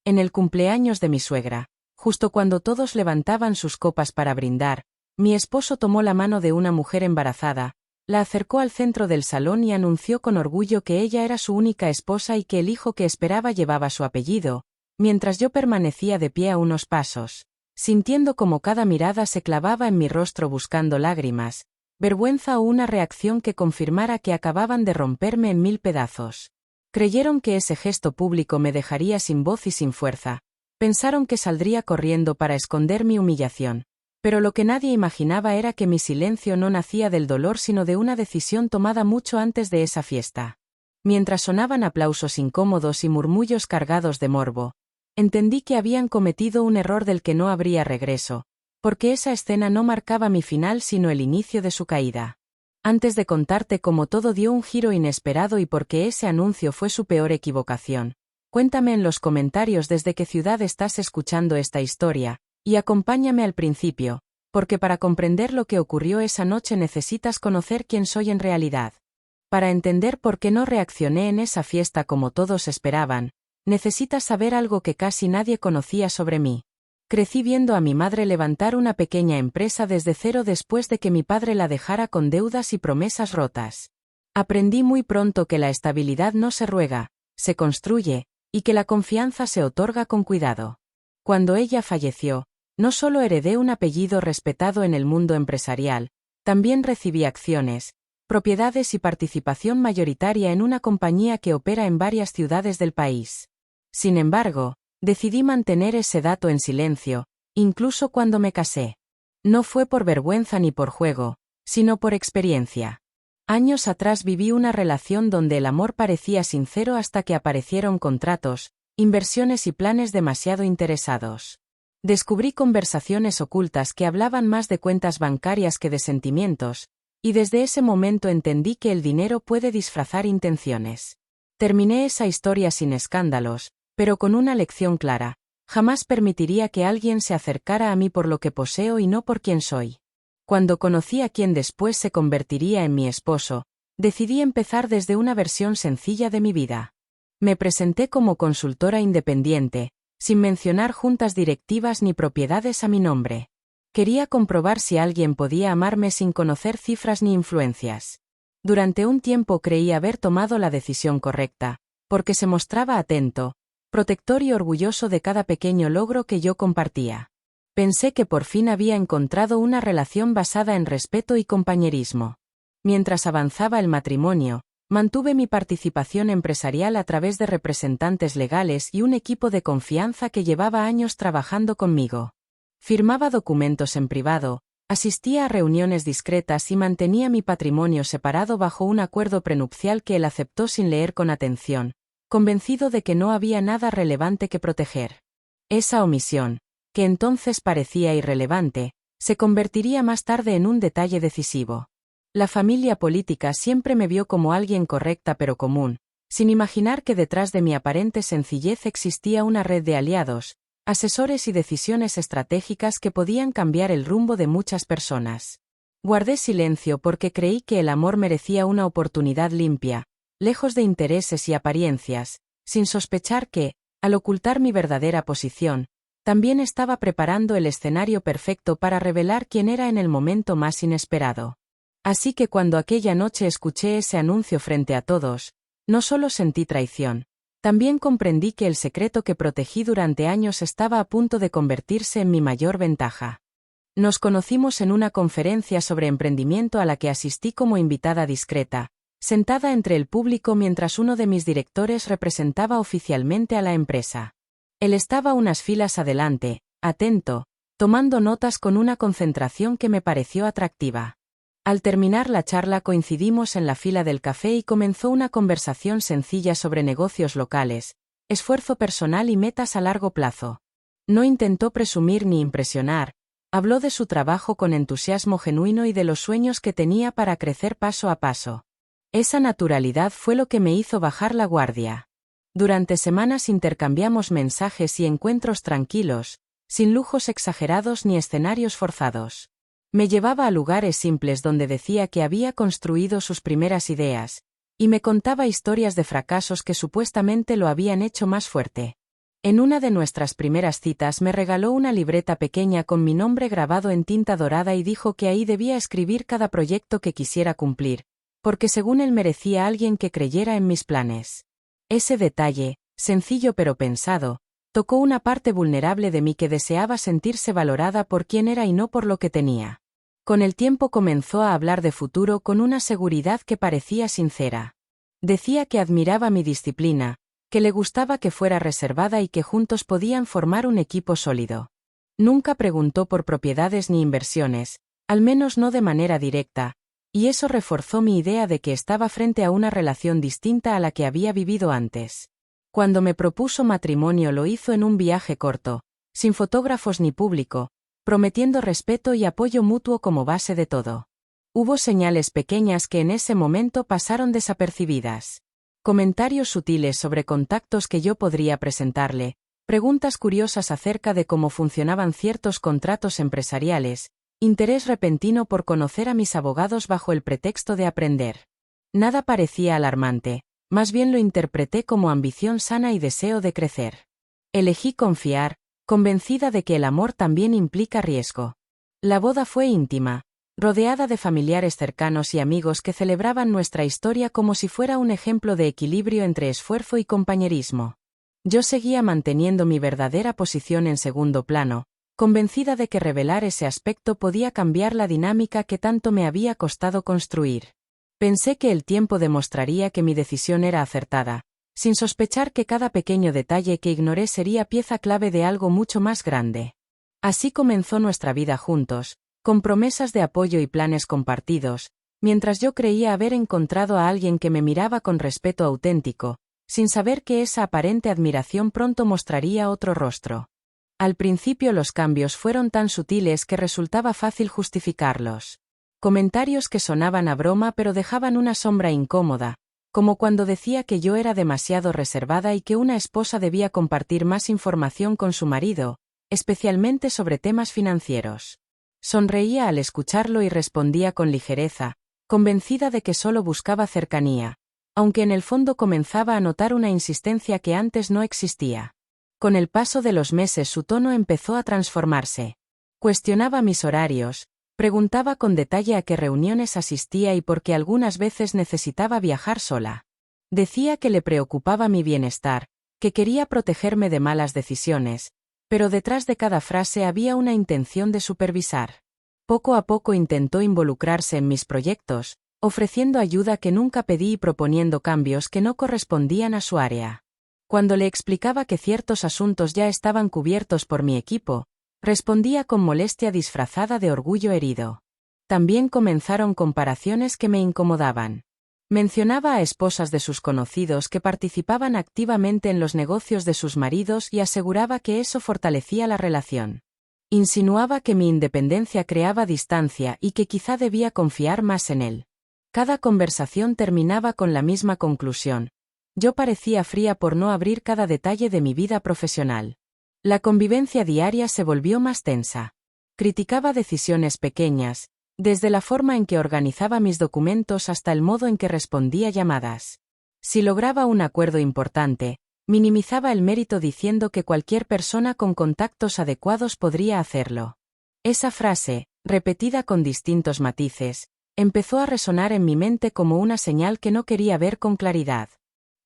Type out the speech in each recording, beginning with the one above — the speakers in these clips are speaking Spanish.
En el cumpleaños de mi suegra, justo cuando todos levantaban sus copas para brindar, mi esposo tomó la mano de una mujer embarazada, la acercó al centro del salón y anunció con orgullo que ella era su única esposa y que el hijo que esperaba llevaba su apellido, mientras yo permanecía de pie a unos pasos, sintiendo como cada mirada se clavaba en mi rostro buscando lágrimas, vergüenza o una reacción que confirmara que acababan de romperme en mil pedazos. Creyeron que ese gesto público me dejaría sin voz y sin fuerza. Pensaron que saldría corriendo para esconder mi humillación. Pero lo que nadie imaginaba era que mi silencio no nacía del dolor sino de una decisión tomada mucho antes de esa fiesta. Mientras sonaban aplausos incómodos y murmullos cargados de morbo, entendí que habían cometido un error del que no habría regreso, porque esa escena no marcaba mi final sino el inicio de su caída. Antes de contarte cómo todo dio un giro inesperado y por qué ese anuncio fue su peor equivocación, cuéntame en los comentarios desde qué ciudad estás escuchando esta historia, y acompáñame al principio, porque para comprender lo que ocurrió esa noche necesitas conocer quién soy en realidad. Para entender por qué no reaccioné en esa fiesta como todos esperaban, necesitas saber algo que casi nadie conocía sobre mí. Crecí viendo a mi madre levantar una pequeña empresa desde cero después de que mi padre la dejara con deudas y promesas rotas. Aprendí muy pronto que la estabilidad no se ruega, se construye, y que la confianza se otorga con cuidado. Cuando ella falleció, no solo heredé un apellido respetado en el mundo empresarial, también recibí acciones, propiedades y participación mayoritaria en una compañía que opera en varias ciudades del país. Sin embargo, decidí mantener ese dato en silencio, incluso cuando me casé. No fue por vergüenza ni por juego, sino por experiencia. Años atrás viví una relación donde el amor parecía sincero hasta que aparecieron contratos, inversiones y planes demasiado interesados. Descubrí conversaciones ocultas que hablaban más de cuentas bancarias que de sentimientos, y desde ese momento entendí que el dinero puede disfrazar intenciones. Terminé esa historia sin escándalos, pero con una lección clara: jamás permitiría que alguien se acercara a mí por lo que poseo y no por quien soy. Cuando conocí a quien después se convertiría en mi esposo, decidí empezar desde una versión sencilla de mi vida. Me presenté como consultora independiente, sin mencionar juntas directivas ni propiedades a mi nombre. Quería comprobar si alguien podía amarme sin conocer cifras ni influencias. Durante un tiempo creí haber tomado la decisión correcta, porque se mostraba atento, protector y orgulloso de cada pequeño logro que yo compartía. Pensé que por fin había encontrado una relación basada en respeto y compañerismo. Mientras avanzaba el matrimonio, mantuve mi participación empresarial a través de representantes legales y un equipo de confianza que llevaba años trabajando conmigo. Firmaba documentos en privado, asistía a reuniones discretas y mantenía mi patrimonio separado bajo un acuerdo prenupcial que él aceptó sin leer con atención, convencido de que no había nada relevante que proteger. Esa omisión, que entonces parecía irrelevante, se convertiría más tarde en un detalle decisivo. La familia política siempre me vio como alguien correcta pero común, sin imaginar que detrás de mi aparente sencillez existía una red de aliados, asesores y decisiones estratégicas que podían cambiar el rumbo de muchas personas. Guardé silencio porque creí que el amor merecía una oportunidad limpia, lejos de intereses y apariencias, sin sospechar que, al ocultar mi verdadera posición, también estaba preparando el escenario perfecto para revelar quién era en el momento más inesperado. Así que cuando aquella noche escuché ese anuncio frente a todos, no solo sentí traición, también comprendí que el secreto que protegí durante años estaba a punto de convertirse en mi mayor ventaja. Nos conocimos en una conferencia sobre emprendimiento a la que asistí como invitada discreta, sentada entre el público mientras uno de mis directores representaba oficialmente a la empresa. Él estaba unas filas adelante, atento, tomando notas con una concentración que me pareció atractiva. Al terminar la charla coincidimos en la fila del café y comenzó una conversación sencilla sobre negocios locales, esfuerzo personal y metas a largo plazo. No intentó presumir ni impresionar, habló de su trabajo con entusiasmo genuino y de los sueños que tenía para crecer paso a paso. Esa naturalidad fue lo que me hizo bajar la guardia. Durante semanas intercambiamos mensajes y encuentros tranquilos, sin lujos exagerados ni escenarios forzados. Me llevaba a lugares simples donde decía que había construido sus primeras ideas, y me contaba historias de fracasos que supuestamente lo habían hecho más fuerte. En una de nuestras primeras citas me regaló una libreta pequeña con mi nombre grabado en tinta dorada y dijo que ahí debía escribir cada proyecto que quisiera cumplir, porque según él merecía alguien que creyera en mis planes. Ese detalle, sencillo pero pensado, tocó una parte vulnerable de mí que deseaba sentirse valorada por quien era y no por lo que tenía. Con el tiempo comenzó a hablar de futuro con una seguridad que parecía sincera. Decía que admiraba mi disciplina, que le gustaba que fuera reservada y que juntos podían formar un equipo sólido. Nunca preguntó por propiedades ni inversiones, al menos no de manera directa, y eso reforzó mi idea de que estaba frente a una relación distinta a la que había vivido antes. Cuando me propuso matrimonio lo hizo en un viaje corto, sin fotógrafos ni público, prometiendo respeto y apoyo mutuo como base de todo. Hubo señales pequeñas que en ese momento pasaron desapercibidas. Comentarios sutiles sobre contactos que yo podría presentarle, preguntas curiosas acerca de cómo funcionaban ciertos contratos empresariales, interés repentino por conocer a mis abogados bajo el pretexto de aprender. Nada parecía alarmante, más bien lo interpreté como ambición sana y deseo de crecer. Elegí confiar, convencida de que el amor también implica riesgo. La boda fue íntima, rodeada de familiares cercanos y amigos que celebraban nuestra historia como si fuera un ejemplo de equilibrio entre esfuerzo y compañerismo. Yo seguía manteniendo mi verdadera posición en segundo plano, convencida de que revelar ese aspecto podía cambiar la dinámica que tanto me había costado construir. Pensé que el tiempo demostraría que mi decisión era acertada, sin sospechar que cada pequeño detalle que ignoré sería pieza clave de algo mucho más grande. Así comenzó nuestra vida juntos, con promesas de apoyo y planes compartidos, mientras yo creía haber encontrado a alguien que me miraba con respeto auténtico, sin saber que esa aparente admiración pronto mostraría otro rostro. Al principio los cambios fueron tan sutiles que resultaba fácil justificarlos. Comentarios que sonaban a broma pero dejaban una sombra incómoda, como cuando decía que yo era demasiado reservada y que una esposa debía compartir más información con su marido, especialmente sobre temas financieros. Sonreía al escucharlo y respondía con ligereza, convencida de que solo buscaba cercanía, aunque en el fondo comenzaba a notar una insistencia que antes no existía. Con el paso de los meses su tono empezó a transformarse. Cuestionaba mis horarios, preguntaba con detalle a qué reuniones asistía y por qué algunas veces necesitaba viajar sola. Decía que le preocupaba mi bienestar, que quería protegerme de malas decisiones, pero detrás de cada frase había una intención de supervisar. Poco a poco intentó involucrarse en mis proyectos, ofreciendo ayuda que nunca pedí y proponiendo cambios que no correspondían a su área. Cuando le explicaba que ciertos asuntos ya estaban cubiertos por mi equipo, respondía con molestia disfrazada de orgullo herido. También comenzaron comparaciones que me incomodaban. Mencionaba a esposas de sus conocidos que participaban activamente en los negocios de sus maridos y aseguraba que eso fortalecía la relación. Insinuaba que mi independencia creaba distancia y que quizá debía confiar más en él. Cada conversación terminaba con la misma conclusión. Yo parecía fría por no abrir cada detalle de mi vida profesional. La convivencia diaria se volvió más tensa. Criticaba decisiones pequeñas, desde la forma en que organizaba mis documentos hasta el modo en que respondía llamadas. Si lograba un acuerdo importante, minimizaba el mérito diciendo que cualquier persona con contactos adecuados podría hacerlo. Esa frase, repetida con distintos matices, empezó a resonar en mi mente como una señal que no quería ver con claridad.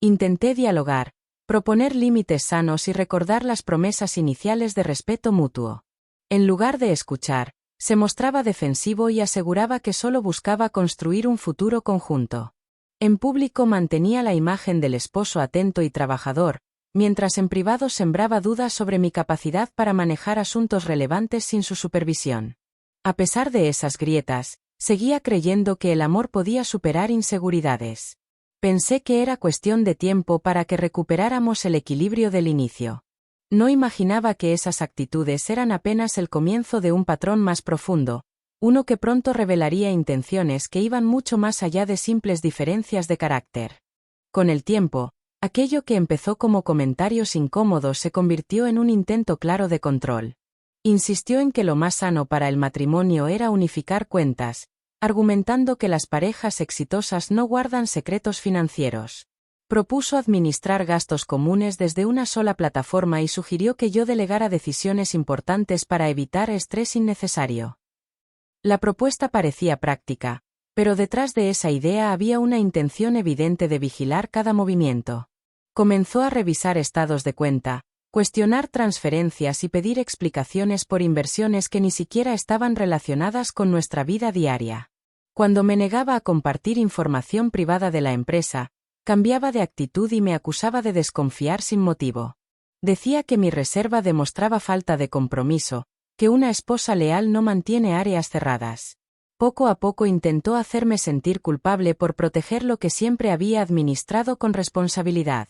Intenté dialogar, proponer límites sanos y recordar las promesas iniciales de respeto mutuo. En lugar de escuchar, se mostraba defensivo y aseguraba que solo buscaba construir un futuro conjunto. En público mantenía la imagen del esposo atento y trabajador, mientras en privado sembraba dudas sobre mi capacidad para manejar asuntos relevantes sin su supervisión. A pesar de esas grietas, seguía creyendo que el amor podía superar inseguridades. Pensé que era cuestión de tiempo para que recuperáramos el equilibrio del inicio. No imaginaba que esas actitudes eran apenas el comienzo de un patrón más profundo, uno que pronto revelaría intenciones que iban mucho más allá de simples diferencias de carácter. Con el tiempo, aquello que empezó como comentarios incómodos se convirtió en un intento claro de control. Insistió en que lo más sano para el matrimonio era unificar cuentas, argumentando que las parejas exitosas no guardan secretos financieros. Propuso administrar gastos comunes desde una sola plataforma y sugirió que yo delegara decisiones importantes para evitar estrés innecesario. La propuesta parecía práctica, pero detrás de esa idea había una intención evidente de vigilar cada movimiento. Comenzó a revisar estados de cuenta, cuestionar transferencias y pedir explicaciones por inversiones que ni siquiera estaban relacionadas con nuestra vida diaria. Cuando me negaba a compartir información privada de la empresa, cambiaba de actitud y me acusaba de desconfiar sin motivo. Decía que mi reserva demostraba falta de compromiso, que una esposa leal no mantiene áreas cerradas. Poco a poco intentó hacerme sentir culpable por proteger lo que siempre había administrado con responsabilidad.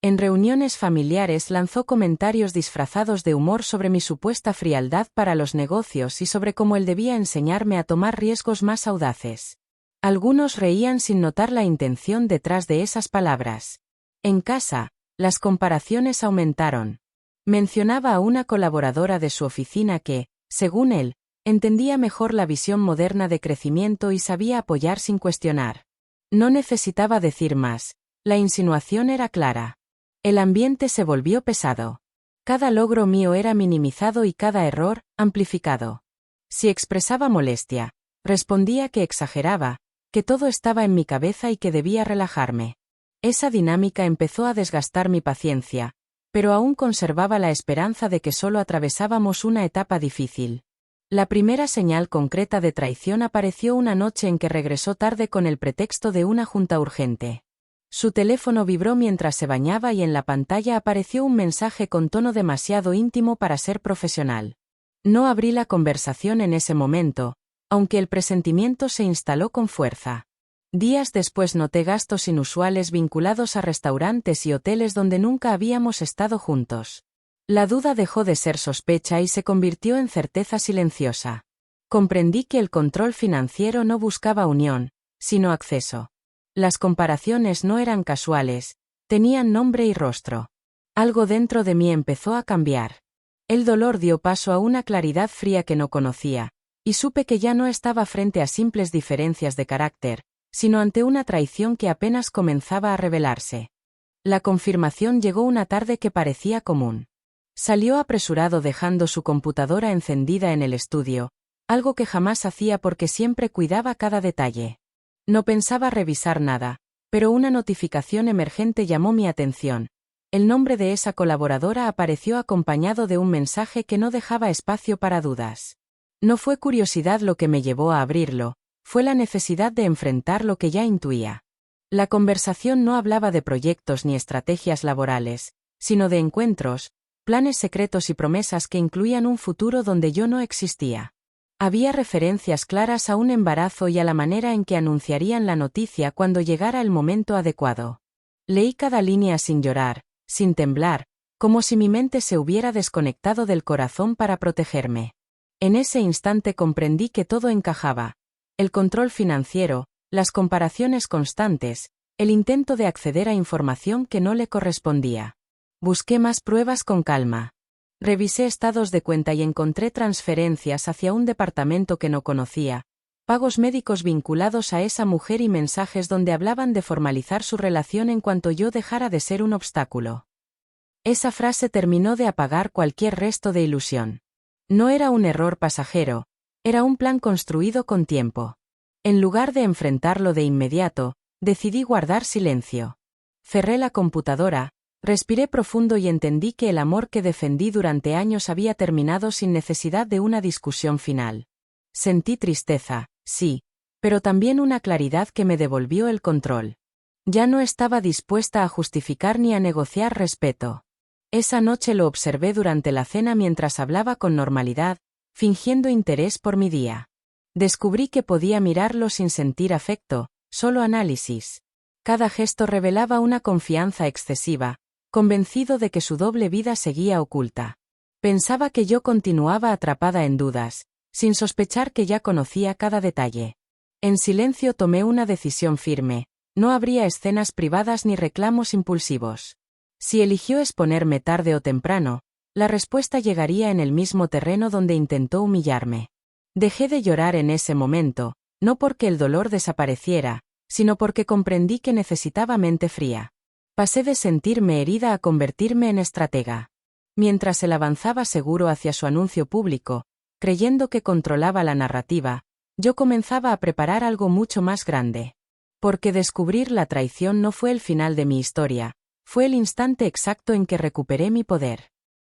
En reuniones familiares lanzó comentarios disfrazados de humor sobre mi supuesta frialdad para los negocios y sobre cómo él debía enseñarme a tomar riesgos más audaces. Algunos reían sin notar la intención detrás de esas palabras. En casa, las comparaciones aumentaron. Mencionaba a una colaboradora de su oficina que, según él, entendía mejor la visión moderna de crecimiento y sabía apoyar sin cuestionar. No necesitaba decir más, la insinuación era clara. El ambiente se volvió pesado. Cada logro mío era minimizado y cada error, amplificado. Si expresaba molestia, respondía que exageraba, que todo estaba en mi cabeza y que debía relajarme. Esa dinámica empezó a desgastar mi paciencia, pero aún conservaba la esperanza de que solo atravesábamos una etapa difícil. La primera señal concreta de traición apareció una noche en que regresó tarde con el pretexto de una junta urgente. Su teléfono vibró mientras se bañaba y en la pantalla apareció un mensaje con tono demasiado íntimo para ser profesional. No abrí la conversación en ese momento, aunque el presentimiento se instaló con fuerza. Días después noté gastos inusuales vinculados a restaurantes y hoteles donde nunca habíamos estado juntos. La duda dejó de ser sospecha y se convirtió en certeza silenciosa. Comprendí que el control financiero no buscaba unión, sino acceso. Las comparaciones no eran casuales, tenían nombre y rostro. Algo dentro de mí empezó a cambiar. El dolor dio paso a una claridad fría que no conocía, y supe que ya no estaba frente a simples diferencias de carácter, sino ante una traición que apenas comenzaba a revelarse. La confirmación llegó una tarde que parecía común. Salió apresurado dejando su computadora encendida en el estudio, algo que jamás hacía porque siempre cuidaba cada detalle. No pensaba revisar nada, pero una notificación emergente llamó mi atención. El nombre de esa colaboradora apareció acompañado de un mensaje que no dejaba espacio para dudas. No fue curiosidad lo que me llevó a abrirlo, fue la necesidad de enfrentar lo que ya intuía. La conversación no hablaba de proyectos ni estrategias laborales, sino de encuentros, planes secretos y promesas que incluían un futuro donde yo no existía. Había referencias claras a un embarazo y a la manera en que anunciarían la noticia cuando llegara el momento adecuado. Leí cada línea sin llorar, sin temblar, como si mi mente se hubiera desconectado del corazón para protegerme. En ese instante comprendí que todo encajaba. El control financiero, las comparaciones constantes, el intento de acceder a información que no le correspondía. Busqué más pruebas con calma. Revisé estados de cuenta y encontré transferencias hacia un departamento que no conocía, pagos médicos vinculados a esa mujer y mensajes donde hablaban de formalizar su relación en cuanto yo dejara de ser un obstáculo. Esa frase terminó de apagar cualquier resto de ilusión. No era un error pasajero, era un plan construido con tiempo. En lugar de enfrentarlo de inmediato, decidí guardar silencio. Cerré la computadora, respiré profundo y entendí que el amor que defendí durante años había terminado sin necesidad de una discusión final. Sentí tristeza, sí, pero también una claridad que me devolvió el control. Ya no estaba dispuesta a justificar ni a negociar respeto. Esa noche lo observé durante la cena mientras hablaba con normalidad, fingiendo interés por mi día. Descubrí que podía mirarlo sin sentir afecto, solo análisis. Cada gesto revelaba una confianza excesiva, convencido de que su doble vida seguía oculta. Pensaba que yo continuaba atrapada en dudas, sin sospechar que ya conocía cada detalle. En silencio tomé una decisión firme, no habría escenas privadas ni reclamos impulsivos. Si eligió exponerme tarde o temprano, la respuesta llegaría en el mismo terreno donde intentó humillarme. Dejé de llorar en ese momento, no porque el dolor desapareciera, sino porque comprendí que necesitaba mente fría. Pasé de sentirme herida a convertirme en estratega. Mientras él avanzaba seguro hacia su anuncio público, creyendo que controlaba la narrativa, yo comenzaba a preparar algo mucho más grande. Porque descubrir la traición no fue el final de mi historia, fue el instante exacto en que recuperé mi poder.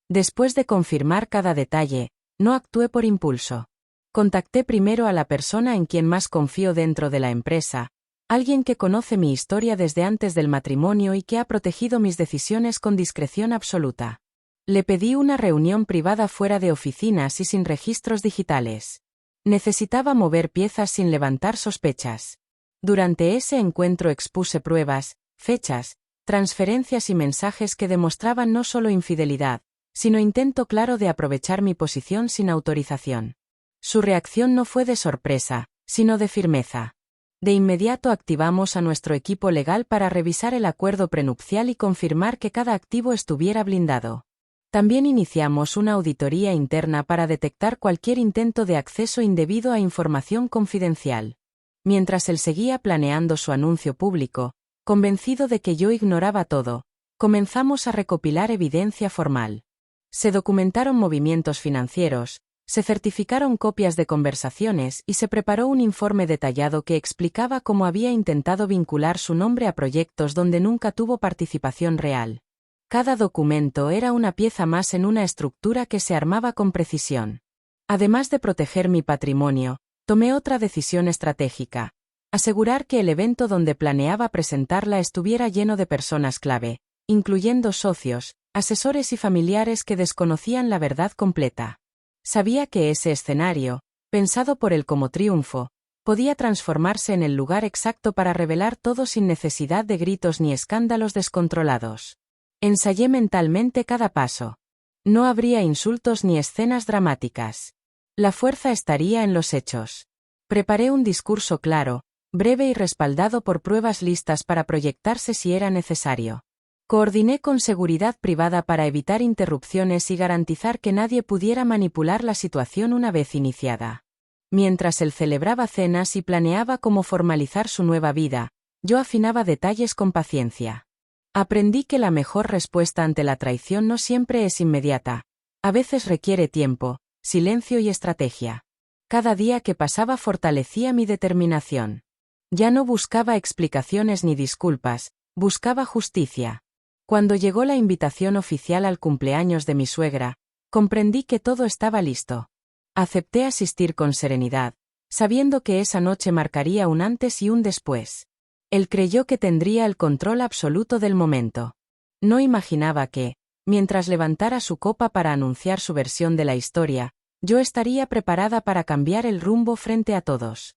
Después de confirmar cada detalle, no actué por impulso. Contacté primero a la persona en quien más confío dentro de la empresa, alguien que conoce mi historia desde antes del matrimonio y que ha protegido mis decisiones con discreción absoluta. Le pedí una reunión privada fuera de oficinas y sin registros digitales. Necesitaba mover piezas sin levantar sospechas. Durante ese encuentro expuse pruebas, fechas, transferencias y mensajes que demostraban no solo infidelidad, sino intento claro de aprovechar mi posición sin autorización. Su reacción no fue de sorpresa, sino de firmeza. De inmediato activamos a nuestro equipo legal para revisar el acuerdo prenupcial y confirmar que cada activo estuviera blindado. También iniciamos una auditoría interna para detectar cualquier intento de acceso indebido a información confidencial. Mientras él seguía planeando su anuncio público, convencido de que yo ignoraba todo, comenzamos a recopilar evidencia formal. Se documentaron movimientos financieros, se certificaron copias de conversaciones y se preparó un informe detallado que explicaba cómo había intentado vincular su nombre a proyectos donde nunca tuvo participación real. Cada documento era una pieza más en una estructura que se armaba con precisión. Además de proteger mi patrimonio, tomé otra decisión estratégica: asegurar que el evento donde planeaba presentarla estuviera lleno de personas clave, incluyendo socios, asesores y familiares que desconocían la verdad completa. Sabía que ese escenario, pensado por él como triunfo, podía transformarse en el lugar exacto para revelar todo sin necesidad de gritos ni escándalos descontrolados. Ensayé mentalmente cada paso. No habría insultos ni escenas dramáticas. La fuerza estaría en los hechos. Preparé un discurso claro, breve y respaldado por pruebas listas para proyectarse si era necesario. Coordiné con seguridad privada para evitar interrupciones y garantizar que nadie pudiera manipular la situación una vez iniciada. Mientras él celebraba cenas y planeaba cómo formalizar su nueva vida, yo afinaba detalles con paciencia. Aprendí que la mejor respuesta ante la traición no siempre es inmediata. A veces requiere tiempo, silencio y estrategia. Cada día que pasaba fortalecía mi determinación. Ya no buscaba explicaciones ni disculpas, buscaba justicia. Cuando llegó la invitación oficial al cumpleaños de mi suegra, comprendí que todo estaba listo. Acepté asistir con serenidad, sabiendo que esa noche marcaría un antes y un después. Él creyó que tendría el control absoluto del momento. No imaginaba que, mientras levantara su copa para anunciar su versión de la historia, yo estaría preparada para cambiar el rumbo frente a todos.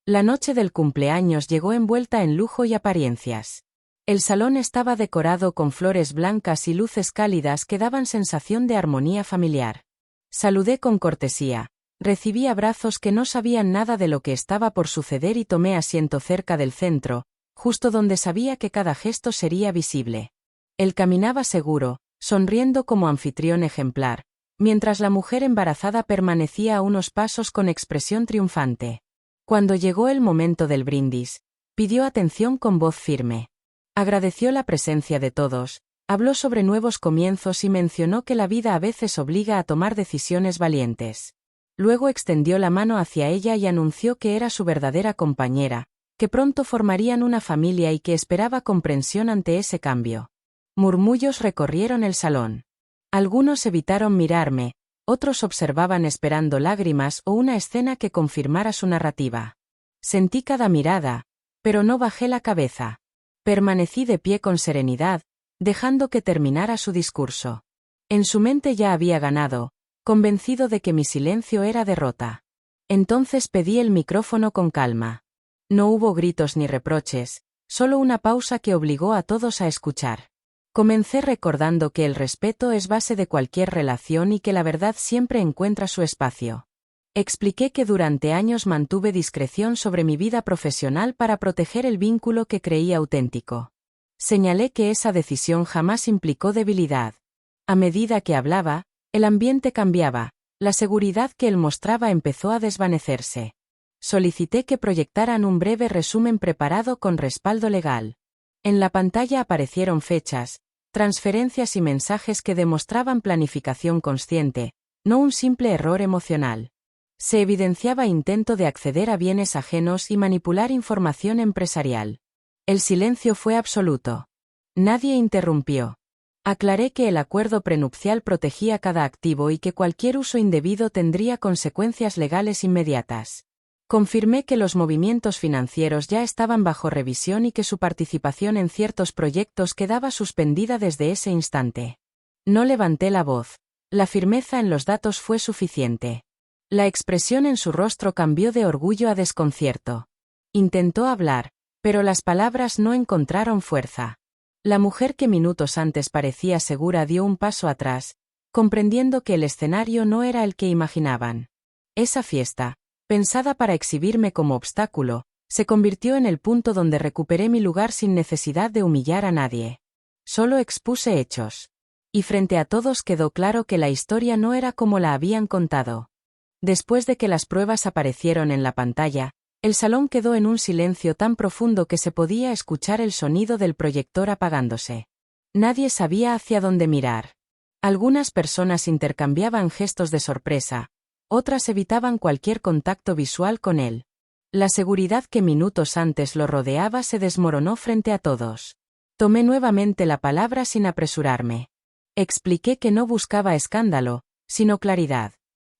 La noche del cumpleaños llegó envuelta en lujo y apariencias. El salón estaba decorado con flores blancas y luces cálidas que daban sensación de armonía familiar. Saludé con cortesía, recibí abrazos que no sabían nada de lo que estaba por suceder y tomé asiento cerca del centro, justo donde sabía que cada gesto sería visible. Él caminaba seguro, sonriendo como anfitrión ejemplar, mientras la mujer embarazada permanecía a unos pasos con expresión triunfante. Cuando llegó el momento del brindis, pidió atención con voz firme. Agradeció la presencia de todos, habló sobre nuevos comienzos y mencionó que la vida a veces obliga a tomar decisiones valientes. Luego extendió la mano hacia ella y anunció que era su verdadera compañera, que pronto formarían una familia y que esperaba comprensión ante ese cambio. Murmullos recorrieron el salón. Algunos evitaron mirarme, otros observaban esperando lágrimas o una escena que confirmara su narrativa. Sentí cada mirada, pero no bajé la cabeza. Permanecí de pie con serenidad, dejando que terminara su discurso. En su mente ya había ganado, convencido de que mi silencio era derrota. Entonces pedí el micrófono con calma. No hubo gritos ni reproches, solo una pausa que obligó a todos a escuchar. Comencé recordando que el respeto es base de cualquier relación y que la verdad siempre encuentra su espacio. Expliqué que durante años mantuve discreción sobre mi vida profesional para proteger el vínculo que creía auténtico. Señalé que esa decisión jamás implicó debilidad. A medida que hablaba, el ambiente cambiaba, la seguridad que él mostraba empezó a desvanecerse. Solicité que proyectaran un breve resumen preparado con respaldo legal. En la pantalla aparecieron fechas, transferencias y mensajes que demostraban planificación consciente, no un simple error emocional. Se evidenciaba intento de acceder a bienes ajenos y manipular información empresarial. El silencio fue absoluto. Nadie interrumpió. Aclaré que el acuerdo prenupcial protegía cada activo y que cualquier uso indebido tendría consecuencias legales inmediatas. Confirmé que los movimientos financieros ya estaban bajo revisión y que su participación en ciertos proyectos quedaba suspendida desde ese instante. No levanté la voz. La firmeza en los datos fue suficiente. La expresión en su rostro cambió de orgullo a desconcierto. Intentó hablar, pero las palabras no encontraron fuerza. La mujer que minutos antes parecía segura dio un paso atrás, comprendiendo que el escenario no era el que imaginaban. Esa fiesta, pensada para exhibirme como obstáculo, se convirtió en el punto donde recuperé mi lugar sin necesidad de humillar a nadie. Solo expuse hechos. Y frente a todos quedó claro que la historia no era como la habían contado. Después de que las pruebas aparecieron en la pantalla, el salón quedó en un silencio tan profundo que se podía escuchar el sonido del proyector apagándose. Nadie sabía hacia dónde mirar. Algunas personas intercambiaban gestos de sorpresa, otras evitaban cualquier contacto visual con él. La seguridad que minutos antes lo rodeaba se desmoronó frente a todos. Tomé nuevamente la palabra sin apresurarme. Expliqué que no buscaba escándalo, sino claridad.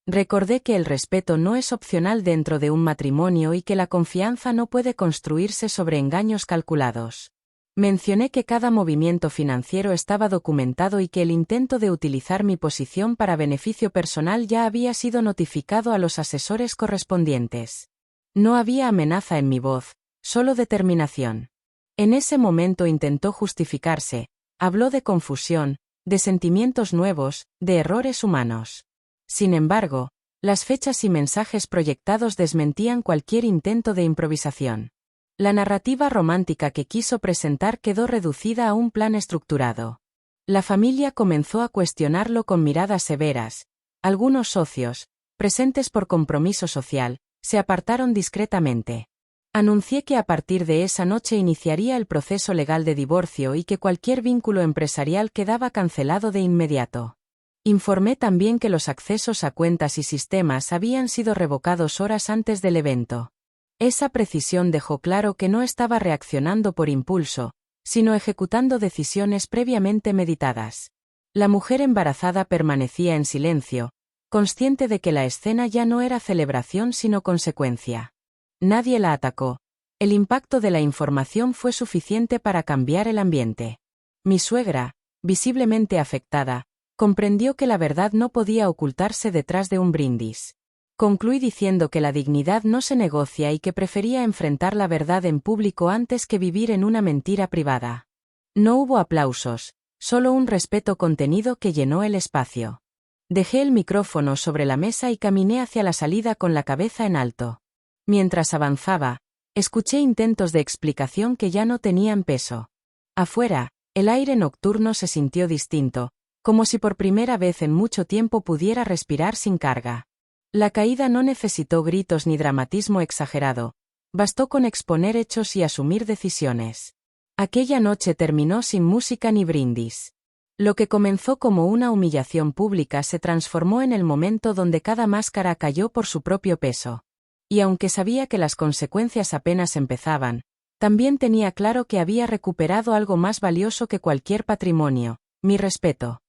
Recordé que el respeto no es opcional dentro de un matrimonio y que la confianza no puede construirse sobre engaños calculados. Mencioné que cada movimiento financiero estaba documentado y que el intento de utilizar mi posición para beneficio personal ya había sido notificado a los asesores correspondientes. No había amenaza en mi voz, solo determinación. En ese momento intentó justificarse, habló de confusión, de sentimientos nuevos, de errores humanos. Sin embargo, las fechas y mensajes proyectados desmentían cualquier intento de improvisación. La narrativa romántica que quiso presentar quedó reducida a un plan estructurado. La familia comenzó a cuestionarlo con miradas severas. Algunos socios, presentes por compromiso social, se apartaron discretamente. Anuncié que a partir de esa noche iniciaría el proceso legal de divorcio y que cualquier vínculo empresarial quedaba cancelado de inmediato. Informé también que los accesos a cuentas y sistemas habían sido revocados horas antes del evento. Esa precisión dejó claro que no estaba reaccionando por impulso, sino ejecutando decisiones previamente meditadas. La mujer embarazada permanecía en silencio, consciente de que la escena ya no era celebración sino consecuencia. Nadie la atacó. El impacto de la información fue suficiente para cambiar el ambiente. Mi suegra, visiblemente afectada, comprendió que la verdad no podía ocultarse detrás de un brindis. Concluí diciendo que la dignidad no se negocia y que prefería enfrentar la verdad en público antes que vivir en una mentira privada. No hubo aplausos, solo un respeto contenido que llenó el espacio. Dejé el micrófono sobre la mesa y caminé hacia la salida con la cabeza en alto. Mientras avanzaba, escuché intentos de explicación que ya no tenían peso. Afuera, el aire nocturno se sintió distinto, como si por primera vez en mucho tiempo pudiera respirar sin carga. La caída no necesitó gritos ni dramatismo exagerado, bastó con exponer hechos y asumir decisiones. Aquella noche terminó sin música ni brindis. Lo que comenzó como una humillación pública se transformó en el momento donde cada máscara cayó por su propio peso. Y aunque sabía que las consecuencias apenas empezaban, también tenía claro que había recuperado algo más valioso que cualquier patrimonio, mi respeto.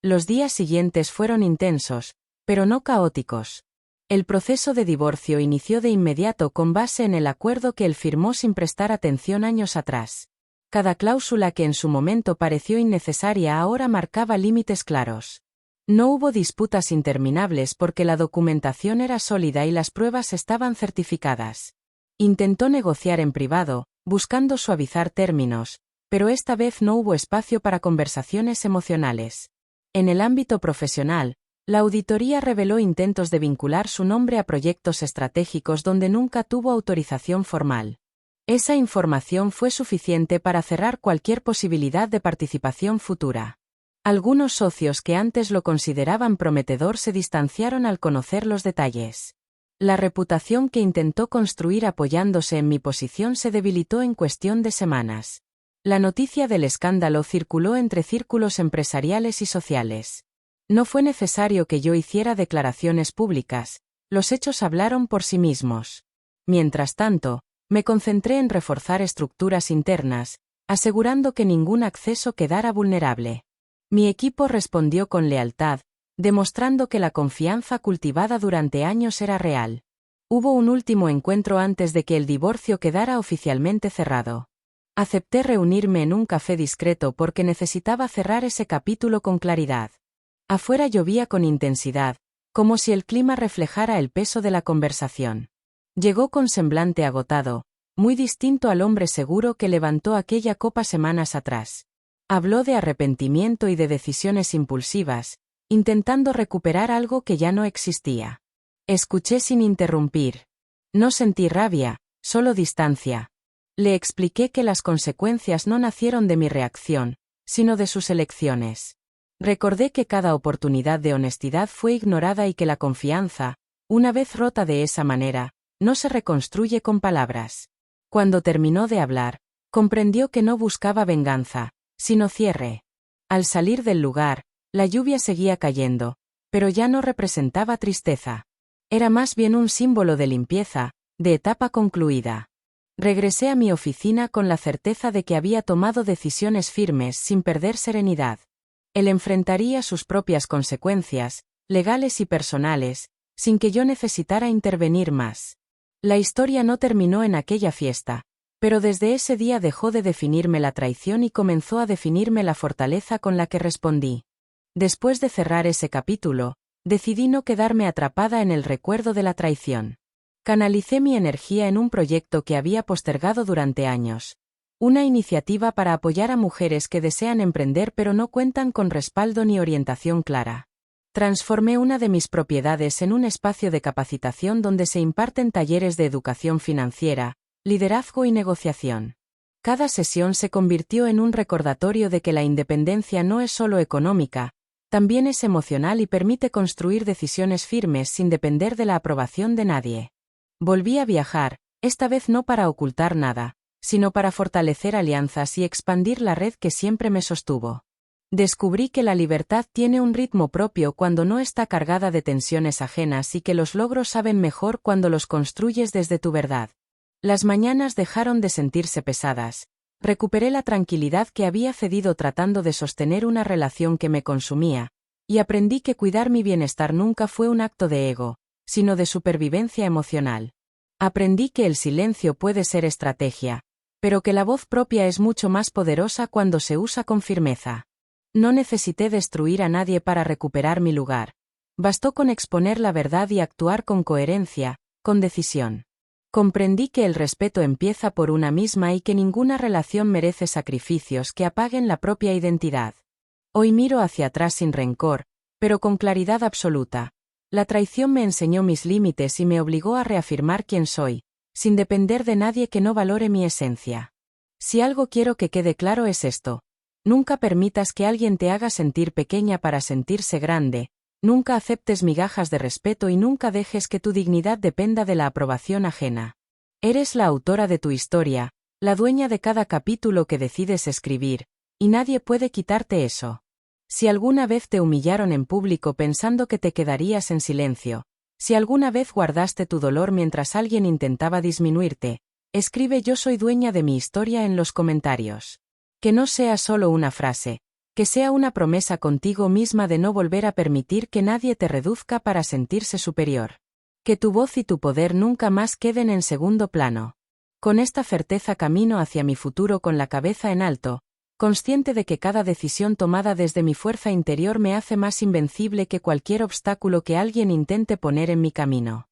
Los días siguientes fueron intensos, pero no caóticos. El proceso de divorcio inició de inmediato con base en el acuerdo que él firmó sin prestar atención años atrás. Cada cláusula que en su momento pareció innecesaria ahora marcaba límites claros. No hubo disputas interminables porque la documentación era sólida y las pruebas estaban certificadas. Intentó negociar en privado, buscando suavizar términos, pero esta vez no hubo espacio para conversaciones emocionales. En el ámbito profesional, la auditoría reveló intentos de vincular su nombre a proyectos estratégicos donde nunca tuvo autorización formal. Esa información fue suficiente para cerrar cualquier posibilidad de participación futura. Algunos socios que antes lo consideraban prometedor se distanciaron al conocer los detalles. La reputación que intentó construir apoyándose en mi posición se debilitó en cuestión de semanas. La noticia del escándalo circuló entre círculos empresariales y sociales. No fue necesario que yo hiciera declaraciones públicas, los hechos hablaron por sí mismos. Mientras tanto, me concentré en reforzar estructuras internas, asegurando que ningún acceso quedara vulnerable. Mi equipo respondió con lealtad, demostrando que la confianza cultivada durante años era real. Hubo un último encuentro antes de que el divorcio quedara oficialmente cerrado. Acepté reunirme en un café discreto porque necesitaba cerrar ese capítulo con claridad. Afuera llovía con intensidad, como si el clima reflejara el peso de la conversación. Llegó con semblante agotado, muy distinto al hombre seguro que levantó aquella copa semanas atrás. Habló de arrepentimiento y de decisiones impulsivas, intentando recuperar algo que ya no existía. Escuché sin interrumpir. No sentí rabia, solo distancia. Le expliqué que las consecuencias no nacieron de mi reacción, sino de sus elecciones. Recordé que cada oportunidad de honestidad fue ignorada y que la confianza, una vez rota de esa manera, no se reconstruye con palabras. Cuando terminó de hablar, comprendió que no buscaba venganza, sino cierre. Al salir del lugar, la lluvia seguía cayendo, pero ya no representaba tristeza. Era más bien un símbolo de limpieza, de etapa concluida. Regresé a mi oficina con la certeza de que había tomado decisiones firmes sin perder serenidad. Él enfrentaría sus propias consecuencias, legales y personales, sin que yo necesitara intervenir más. La historia no terminó en aquella fiesta, pero desde ese día dejó de definirme la traición y comenzó a definirme la fortaleza con la que respondí. Después de cerrar ese capítulo, decidí no quedarme atrapada en el recuerdo de la traición. Canalicé mi energía en un proyecto que había postergado durante años. Una iniciativa para apoyar a mujeres que desean emprender pero no cuentan con respaldo ni orientación clara. Transformé una de mis propiedades en un espacio de capacitación donde se imparten talleres de educación financiera, liderazgo y negociación. Cada sesión se convirtió en un recordatorio de que la independencia no es solo económica, también es emocional y permite construir decisiones firmes sin depender de la aprobación de nadie. Volví a viajar, esta vez no para ocultar nada, sino para fortalecer alianzas y expandir la red que siempre me sostuvo. Descubrí que la libertad tiene un ritmo propio cuando no está cargada de tensiones ajenas y que los logros saben mejor cuando los construyes desde tu verdad. Las mañanas dejaron de sentirse pesadas. Recuperé la tranquilidad que había cedido tratando de sostener una relación que me consumía, y aprendí que cuidar mi bienestar nunca fue un acto de ego, sino de supervivencia emocional. Aprendí que el silencio puede ser estrategia, pero que la voz propia es mucho más poderosa cuando se usa con firmeza. No necesité destruir a nadie para recuperar mi lugar. Bastó con exponer la verdad y actuar con coherencia, con decisión. Comprendí que el respeto empieza por una misma y que ninguna relación merece sacrificios que apaguen la propia identidad. Hoy miro hacia atrás sin rencor, pero con claridad absoluta. La traición me enseñó mis límites y me obligó a reafirmar quién soy, sin depender de nadie que no valore mi esencia. Si algo quiero que quede claro es esto. Nunca permitas que alguien te haga sentir pequeña para sentirse grande, nunca aceptes migajas de respeto y nunca dejes que tu dignidad dependa de la aprobación ajena. Eres la autora de tu historia, la dueña de cada capítulo que decides escribir, y nadie puede quitarte eso. Si alguna vez te humillaron en público pensando que te quedarías en silencio, si alguna vez guardaste tu dolor mientras alguien intentaba disminuirte, escribe "Yo soy dueña de mi historia" en los comentarios. Que no sea solo una frase, que sea una promesa contigo misma de no volver a permitir que nadie te reduzca para sentirse superior. Que tu voz y tu poder nunca más queden en segundo plano. Con esta certeza camino hacia mi futuro con la cabeza en alto, consciente de que cada decisión tomada desde mi fuerza interior me hace más invencible que cualquier obstáculo que alguien intente poner en mi camino.